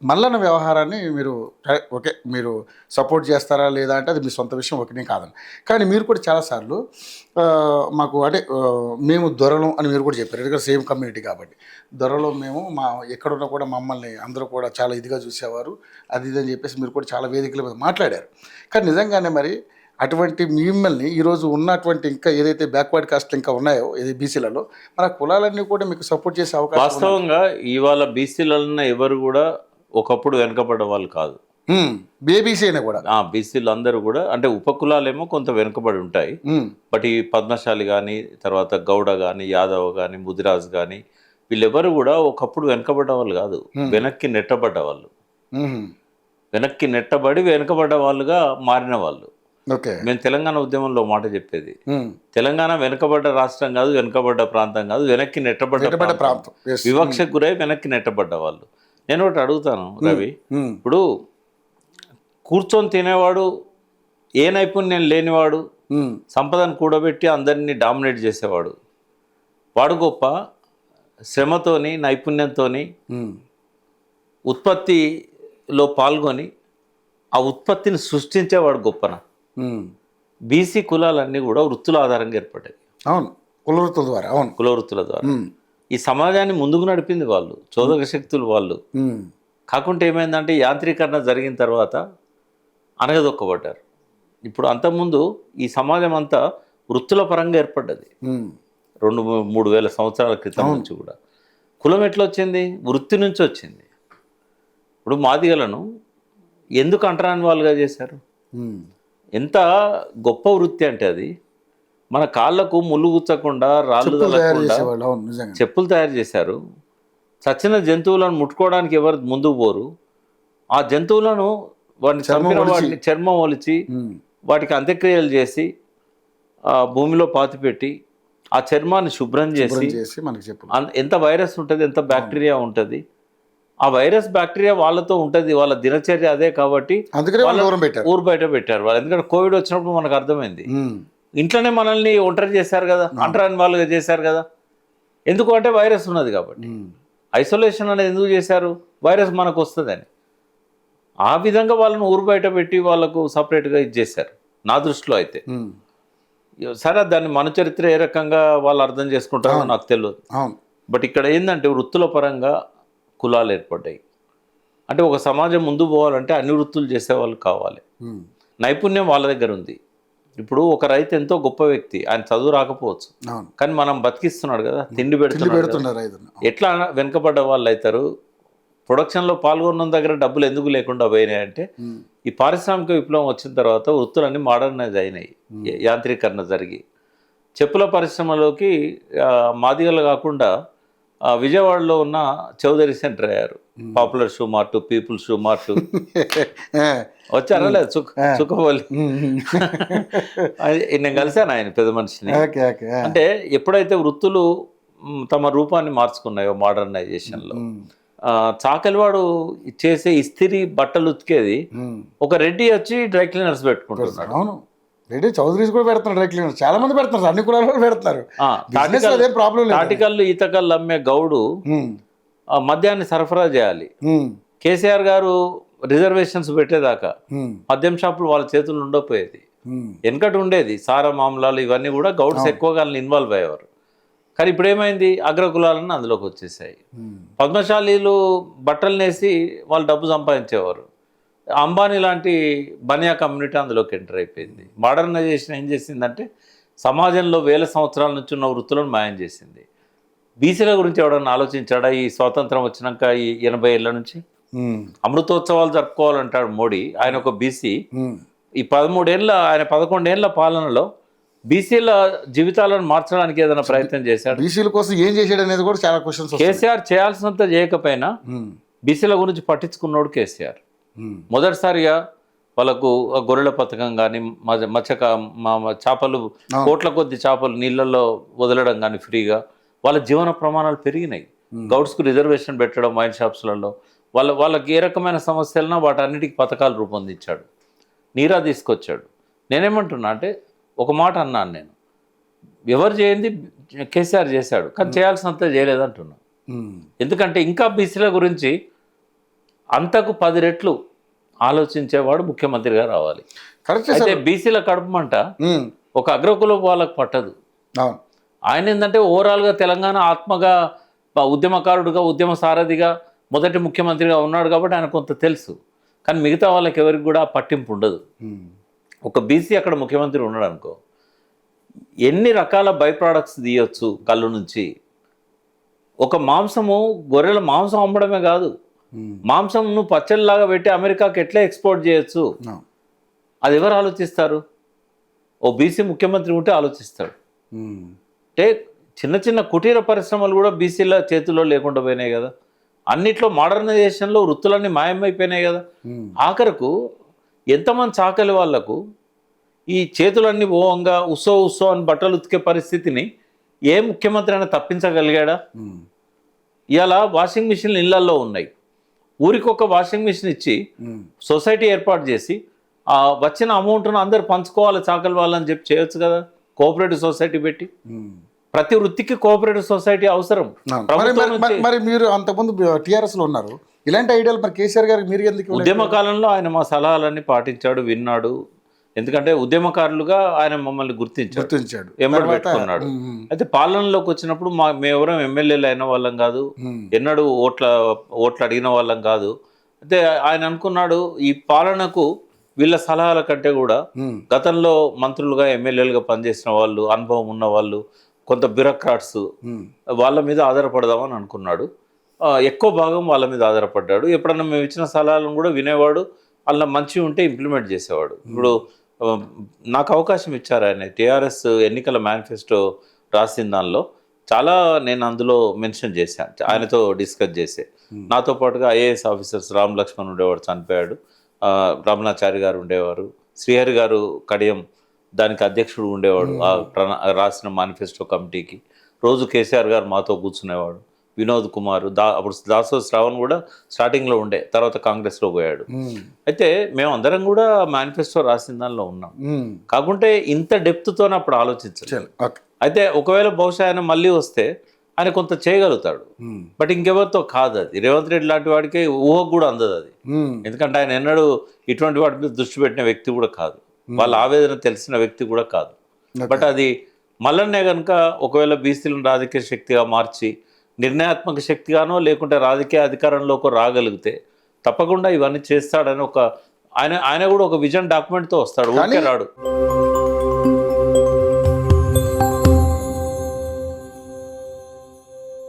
మల్లన్న వ్యవహారాన్ని మీరు ఓకే మీరు సపోర్ట్ చేస్తారా లేదా అంటే అది మీ సొంత విషయం ఒకటే కాదని, కానీ మీరు కూడా చాలాసార్లు మాకు అంటే మేము దొరలం అని మీరు కూడా చెప్పారు, ఎందుకంటే సేమ్ కమ్యూనిటీ కాబట్టి. దొరలో మేము మా ఎక్కడున్నా కూడా మమ్మల్ని అందరూ కూడా చాలా ఇదిగా చూసేవారు, అది ఇది అని చెప్పేసి మీరు కూడా చాలా వేదికల మీద మాట్లాడారు. కానీ నిజంగానే మరి అటువంటి మిమ్మల్ని ఈరోజు ఉన్నటువంటి ఇంకా ఏదైతే బ్యాక్వర్డ్ కాస్ట్ ఇంకా ఉన్నాయో ఏది బీసీలలో, మన కులాలన్నీ కూడా మీకు సపోర్ట్ చేసే అవకాశం వాస్తవంగా ఇవాళ బీసీలలో ఎవరు కూడా ఒకప్పుడు వెనుకబడ్డ వాళ్ళు కాదు. బేబీసీ అయినా కూడా బీసీలు అందరూ కూడా అంటే ఉపకులాలేమో కొంత వెనుకబడి ఉంటాయి. బట్ ఈ పద్మశాలి కానీ, తర్వాత గౌడ కానీ, యాదవ్ కానీ, ముదిరాజ్ కానీ, వీళ్ళెవరు కూడా ఒకప్పుడు వెనుకబడ్డ వాళ్ళు కాదు, వెనక్కి నెట్టబడ్డ వాళ్ళు. వెనక్కి నెట్టబడి వెనుకబడ్డ వాళ్ళుగా మారిన వాళ్ళు. మేము తెలంగాణ ఉద్యమంలో మాట చెప్పేది, తెలంగాణ వెనుకబడ్డ రాష్ట్రం కాదు, వెనుకబడ్డ ప్రాంతం కాదు, వెనక్కి నెట్టబడ్డ ప్రాంతం, వివక్షకు గురై వెనక్కి నెట్టబడ్డ వాళ్ళు. నేను ఒకటి అడుగుతాను రవి, ఇప్పుడు కూర్చొని తినేవాడు, ఏ నైపుణ్యం లేనివాడు, సంపదను కూడబెట్టి అందరినీ డామినేట్ చేసేవాడు వాడు గొప్ప, శ్రమతోని నైపుణ్యంతోని ఉత్పత్తిలో పాల్గొని ఆ ఉత్పత్తిని సృష్టించేవాడు గొప్పన. బీసీ కులాలన్నీ కూడా వృత్తుల ఆధారంగా ఏర్పడ్డాయి. అవును, కులవృత్తుల ద్వారా. అవును, కులవృత్తుల ద్వారా ఈ సమాజాన్ని ముందుకు నడిపింది వాళ్ళు, చోదక శక్తులు వాళ్ళు. కాకుంటే ఏమైందంటే యాంత్రీకరణ జరిగిన తర్వాత అనగదొక్కబడ్డారు. ఇప్పుడు అంతకుముందు ఈ సమాజం అంతా వృత్తుల పరంగా ఏర్పడ్డది. 2-3 వేల సంవత్సరాల క్రితం నుంచి కూడా కులం ఎట్లా వచ్చింది? వృత్తి నుంచి వచ్చింది. ఇప్పుడు మాదిగలను ఎందుకు అంటరాని వాళ్ళుగా చేశారు? ఎంత గొప్ప వృత్తి అంటే అది, మన కాళ్ళకు ముళ్ళు గుచ్చకుండా, రాళ్ళు తగలకుండా చెప్పులు తయారు చేశారు. చచ్చిన జంతువులను ముట్టుకోవడానికి ఎవరు ముందుకు పోరు. ఆ జంతువులను వాటిని చర్మం ఒలిచి వాటికి అంత్యక్రియలు చేసి భూమిలో పాతిపెట్టి ఆ చర్మాన్ని శుభ్రం చేసి ఎంత వైరస్ ఉంటుంది, ఎంత బ్యాక్టీరియా ఉంటుంది, ఆ వైరస్ బ్యాక్టీరియా వాళ్ళతో ఉంటుంది, వాళ్ళ దినచర్య అదే. కాబట్టి ఊరు బయట పెట్టారు వాళ్ళు. ఎందుకంటే కోవిడ్ వచ్చినప్పుడు మనకు అర్థమైంది, ఇంట్లోనే మనల్ని ఒంటరి చేశారు కదా, అంటరాని వాళ్ళుగా చేశారు కదా. ఎందుకు అంటే వైరస్ ఉన్నది కాబట్టి. ఐసోలేషన్ అనేది ఎందుకు చేశారు? వైరస్ మనకు వస్తుందని. ఆ విధంగా వాళ్ళని ఊరు బయట పెట్టి వాళ్ళకు సపరేట్గా ఇచ్చేశారు నా దృష్టిలో అయితే. సరే, దాన్ని మన చరిత్ర ఏ రకంగా వాళ్ళు అర్థం చేసుకుంటారో నాకు తెలియదు. బట్ ఇక్కడ ఏంటంటే వృత్తుల పరంగా కులాలు ఏర్పడ్డాయి. అంటే ఒక సమాజం ముందు పోవాలంటే అన్ని వృత్తులు చేసేవాళ్ళు కావాలి. నైపుణ్యం వాళ్ళ దగ్గర ఉంది. ఇప్పుడు ఒక రైతు ఎంతో గొప్ప వ్యక్తి, ఆయన చదువు రాకపోవచ్చు, కానీ మనం బతికిస్తున్నాడు కదా, తిండి పెడుతున్నారు. ఎట్లా వెనుకబడ్డ వాళ్ళు అవుతారు? ప్రొడక్షన్లో పాల్గొన్న దగ్గర డబ్బులు ఎందుకు లేకుండా పోయినాయి అంటే, ఈ పారిశ్రామిక విప్లవం వచ్చిన తర్వాత వృత్తులన్నీ మోడర్నైజ్ అయినాయి, యాంత్రీకరణ జరిగి. చెప్పుల పరిశ్రమలోకి మాదిగలు కాకుండా విజయవాడలో ఉన్న చౌదరి సెంటర్ అయ్యారు. Popular shoe mart, people shoe mart వచ్చారా లేదు? చుక్కబోలి నేను కలిశాను ఆయన పెద్ద మనిషిని. అంటే ఎప్పుడైతే వృత్తులు తమ రూపాన్ని మార్చుకున్నాయో మోడర్నైజేషన్లో, చాకలివాడు చేసే ఇస్త్రీ బట్టలు ఉతికేది ఒక రెడ్డి వచ్చి డ్రై క్లీనర్స్ పెట్టుకుంటున్నాడు. అవును, రెడ్డి చౌదరీస్ కూడా పెడుతున్నారు, డ్రై క్లీనర్స్ చాలా మంది పెడుతున్నారు, అన్ని కులాలు పెడుతున్నారు. తాటికల్లు ఈతకల్లు అమ్మే గౌడు మద్యాన్ని సరఫరా చేయాలి. కేసీఆర్ గారు రిజర్వేషన్స్ పెట్టేదాకా మద్యం షాపులు వాళ్ళ చేతులు ఉండకపోయేది. వెనకటి ఉండేది సారా మామూలాలు, ఇవన్నీ కూడా గౌడ్స్ ఎక్కువగా ఇన్వాల్వ్ అయ్యేవారు. కానీ ఇప్పుడు ఏమైంది? అగ్రకులాలను అందులోకి వచ్చేసాయి. పద్మశాలీలు బట్టలు నేసి వాళ్ళు డబ్బు సంపాదించేవారు. అంబానీ లాంటి బనియా కమ్యూనిటీ అందులోకి ఎంటర్ అయిపోయింది. మోడర్నైజేషన్ ఏం చేసిందంటే సమాజంలో వేల సంవత్సరాల నుంచి ఉన్న వృత్తులను మాయం చేసింది. బీసీల గురించి ఎవడన్నా ఆలోచించాడా? ఈ స్వాతంత్రం వచ్చినాక ఈ 80 ఏళ్ళ నుంచి అమృతోత్సవాలు జరుపుకోవాలంటాడు మోడీ. ఆయన ఒక బీసీ. ఈ 11 ఏళ్ల పాలనలో బీసీల జీవితాలను మార్చడానికి ఏదైనా ప్రయత్నం చేశాడు? బీసీల కోసం ఏం చేశాడు అనేది కూడా చాలా క్వశ్చన్స్. కేసీఆర్ చేయాల్సినంత చేయకపోయినా బీసీల గురించి పట్టించుకున్నాడు కేసీఆర్. మొదటిసారిగా వాళ్ళకు గొర్రెల పథకం కానీ, చేపలు, కోట్ల కొద్ది చేపలు నీళ్ళల్లో వదలడం కానీ ఫ్రీగా, వాళ్ళ జీవన ప్రమాణాలు పెరిగినాయి. గౌడ్స్కు రిజర్వేషన్ పెట్టడం వైన్ షాప్స్లలో, వాళ్ళకి ఏ రకమైన సమస్యలన్నా వాటన్నిటికీ పథకాలు రూపొందించాడు, నీరా తీసుకొచ్చాడు. నేనేమంటున్నా అంటే, ఒక మాట అన్నాను నేను, ఎవరు చేయండి కేసీఆర్ చేశాడు, కానీ చేయాల్సినంత చేయలేదంటున్నా. ఎందుకంటే ఇంకా బీసీల గురించి అంతకు 10 రెట్లు ఆలోచించేవాడు ముఖ్యమంత్రిగా రావాలి. కరెక్ట్ అయితే సార్. బీసీల కడుపుమంట ఒక అగ్రకులపు వాళ్ళకు పట్టదు. అవును. ఆయన ఏంటంటే ఓవరాల్గా తెలంగాణ ఆత్మగా ఉద్యమకారుడుగా ఉద్యమ సారథిగా మొదటి ముఖ్యమంత్రిగా ఉన్నాడు కాబట్టి ఆయన కొంత తెలుసు. కానీ మిగతా వాళ్ళకి ఎవరికి కూడా పట్టింపు ఉండదు. ఒక బీసీ అక్కడ ముఖ్యమంత్రి ఉన్నాడు అనుకో, ఎన్ని రకాల బై ప్రోడక్ట్స్ తీయొచ్చు కళ్ళు నుంచి. ఒక మాంసము, గొర్రెల మాంసం అమ్మడమే కాదు, మాంసం నువ్వు పచ్చళ్ళలాగా పెట్టి అమెరికాకి ఎట్లా ఎక్స్పోర్ట్ చేయొచ్చు, అది ఎవరు ఆలోచిస్తారు? ఓ బీసీ ముఖ్యమంత్రి ఉంటే ఆలోచిస్తాడు. అంటే చిన్న చిన్న కుటీర పరిశ్రమలు కూడా బీసీల చేతుల్లో లేకుండా పోయినాయి కదా. అన్నిట్లో మోడర్నైజేషన్లో వృత్తులన్నీ మాయమైపోయినాయి కదా. ఆఖరకు ఎంతమంది చాకలి వాళ్లకు ఈ చేతులన్నీ ఓంగా ఉత్సవ అని బట్టలు ఉతికే పరిస్థితిని ఏ ముఖ్యమంత్రి అయినా తప్పించగలిగాడా? ఇవాళ వాషింగ్ మిషన్లు ఇళ్లల్లో ఉన్నాయి. ఊరికి ఒక వాషింగ్ మిషన్ ఇచ్చి సొసైటీ ఏర్పాటు చేసి ఆ వచ్చిన అమౌంట్ను అందరు పంచుకోవాలి చాకలి వాళ్ళని చెప్పి చేయొచ్చు కదా. కోఆపరేటివ్ సొసైటీ పెట్టి ప్రతి వృత్తికి కోఆపరేటివ్ సొసైటీ అవసరం. మరి మీరు అంతకుముందు టీఆర్ఎస్ లో ఉన్నారు, ఇలాంటి ఐడియాలు మరి కేసీఆర్ గారికి మీరు ఎందుకు? ఉద్యమ కాలంలో ఆయన మా సలహాలన్నీ పాటించాడు, విన్నాడు. ఎందుకంటే ఉద్యమకారులుగా ఆయన మమ్మల్ని గుర్తించాడు, ఎంబడి పెట్టుకున్నాడు. అయితే పాలనలోకి వచ్చినప్పుడు మేమెవరం ఎమ్మెల్యేలు అయిన వాళ్ళం కాదు, ఎన్నడూ ఓట్లు అడిగిన వాళ్ళం కాదు. అయితే ఆయన అనుకున్నాడు ఈ పాలనకు వీళ్ళ సలహాల కంటే కూడా గతంలో మంత్రులుగా ఎమ్మెల్యేలుగా పనిచేసిన వాళ్ళు, అనుభవం ఉన్న వాళ్ళు, కొంత బ్యూరోక్రాట్స్, వాళ్ళ మీద ఆధారపడదామని అనుకున్నాడు. ఎక్కువ భాగం వాళ్ళ మీద ఆధారపడ్డాడు. ఎప్పుడన్నా మేము ఇచ్చిన సలహాలను కూడా వినేవాడు, అలా మంచి ఉంటే ఇంప్లిమెంట్ చేసేవాడు. ఇప్పుడు నాకు అవకాశం ఇచ్చారు ఆయన. టీఆర్ఎస్ ఎన్నికల మేనిఫెస్టో రాసిన దానిలో చాలా నేను అందులో మెన్షన్ చేశాను, ఆయనతో డిస్కస్ చేసే. నాతో పాటుగా ఐఏఎస్ ఆఫీసర్స్ రామ్ లక్ష్మణ్ ఉండేవాడు, చనిపోయాడు. రమణాచారి గారు ఉండేవారు, శ్రీహరి గారు కడియం దానికి అధ్యక్షుడు ఉండేవాడు ఆ రాసిన మేనిఫెస్టో కమిటీకి. రోజు కేసీఆర్ గారు మాతో కూర్చునేవాడు. వినోద్ కుమార్, అప్పుడు దాసో శ్రావణ్ కూడా స్టార్టింగ్లో ఉండే, తర్వాత కాంగ్రెస్లో పోయాడు. అయితే మేమందరం కూడా మేనిఫెస్టో రాసిన దానిలో ఉన్నాం. కాకుంటే ఇంత డెప్త్తోనే అప్పుడు ఆలోచించాలి. అయితే ఒకవేళ బహుశా ఆయన మళ్ళీ వస్తే ఆయన కొంత చేయగలుగుతాడు, బట్ ఇంకెవరితో కాదు అది. రేవంత్ రెడ్డి లాంటి వాడికి ఊహకు కూడా అందదు అది. ఎందుకంటే ఆయన ఎన్నడూ ఇటువంటి వాటి మీద దృష్టి పెట్టిన వ్యక్తి కూడా కాదు, వాళ్ళ ఆవేదన తెలిసిన వ్యక్తి కూడా కాదు. బట్ అది మల్లన్నే కనుక ఒకవేళ బీసీలను రాజకీయ శక్తిగా మార్చి నిర్ణయాత్మక శక్తిగానో లేకుంటే రాజకీయ అధికారంలోకి రాగలిగితే తప్పకుండా ఇవన్నీ చేస్తాడని ఆయన కూడా ఒక విజన్ డాక్యుమెంట్తో వస్తాడు, ఊరికే రాడు.